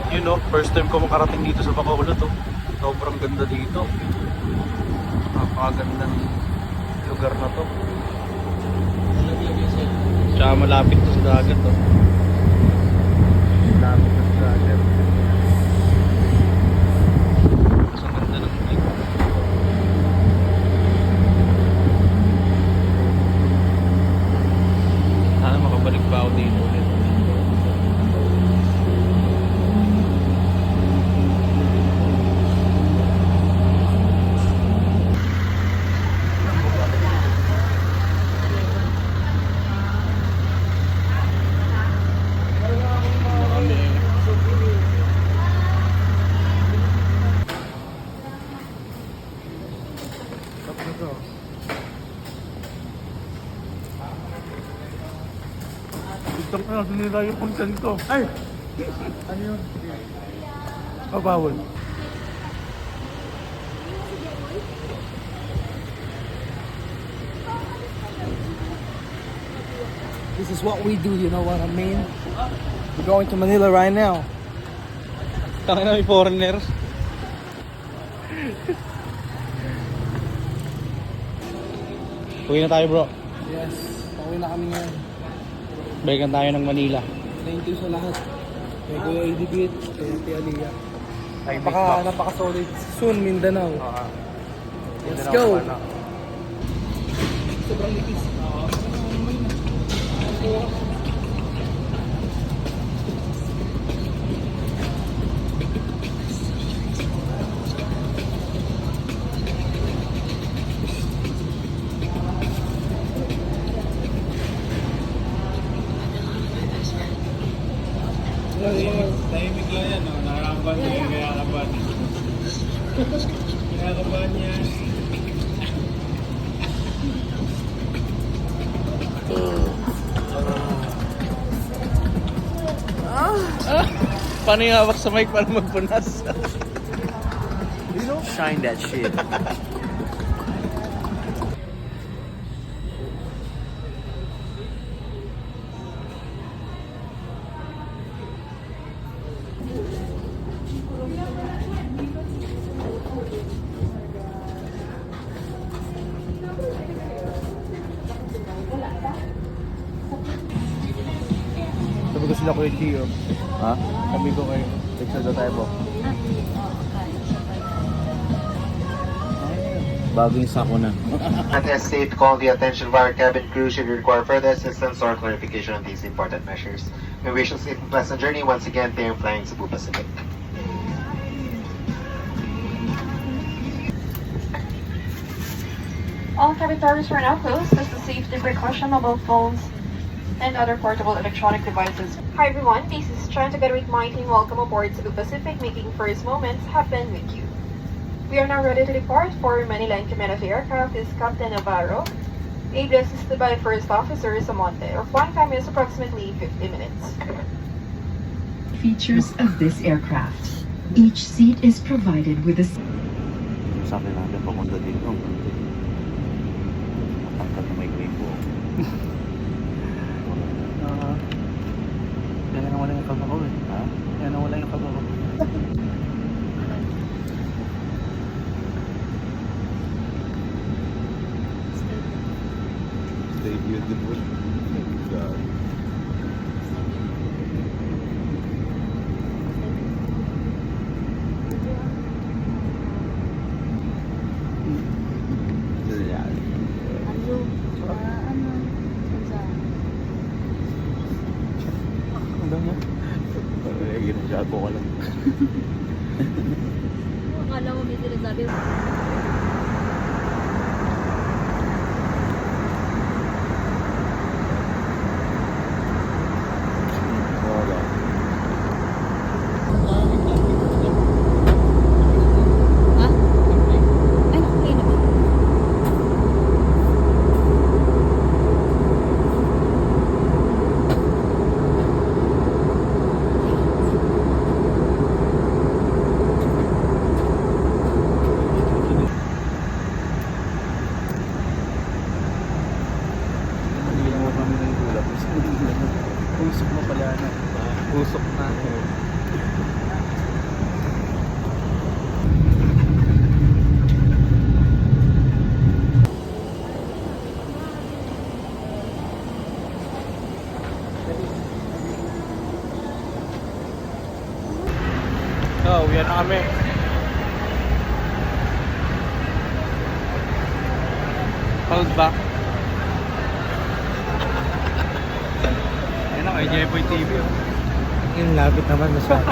Yun no, first time ko makarating dito sa Bacolod to. Sobrang ganda dito. Napakaganda ng lugar na to. Tsaka malapit to sa dagat to. Malapit to sa dagat. Mas ang ganda ng view. Sana makabalik pa ako dito ulit. TikTok na, sinira yung content ko. Ay! Ano yun? Bawal. This is what we do, you know what I mean? We're going to Manila right now. Tangin na may foreigners. Uwi na tayo bro. Yes, pauwi na kami ngayon. Balikan tayo ng Manila. Thank you sa lahat. Kay Kuya ADB, kay Ate Aliyah. Ay, big box. Napaka-solid. Soon, Mindanao. Let's Mindanao go! naman na. Sobrang litis. Tahimik lang yan, no? Nakakaban niya yung kayakaban. Kayakaban niya. Paano yung hawak sa mic para magpunas? Shine that shit. Sabi ko sila Kuya Gio. Ha? Sabi ko kayo. Picture daw tayo, Bo. Bago yung sakuna. Hesitate to call the attention of our cabin crew should you require further assistance or clarification on these important measures. We wish you a safe and pleasant journey. Once again, they are flying Cebu Pacific. All cabin doors are now closed as a safety precaution. Mobile phones and other portable electronic devices. Hi everyone, this is Chan together with my team. Welcome aboard Cebu Pacific, making first moments happen with you. We are now ready to depart for Manila and command of the aircraft is Captain Navarro, ably assisted by First Officer Samonte. Our flying time is approximately 50 minutes. Features of this aircraft. Each seat is provided with a Sabi natin papunta dito. Matangkat na may gripo. Kaya na wala yung pag-ako eh. Ha? Kaya na wala yung pag-ako. Stay beautiful. God. Ang dami. Ginasyago ko lang. Akala mo may sinasabi. Wala. Ha? Ay, okay naman. So, uwi na kami. Pagod ba? Yan ako, Jeboy TV. Yung lapit naman masyado.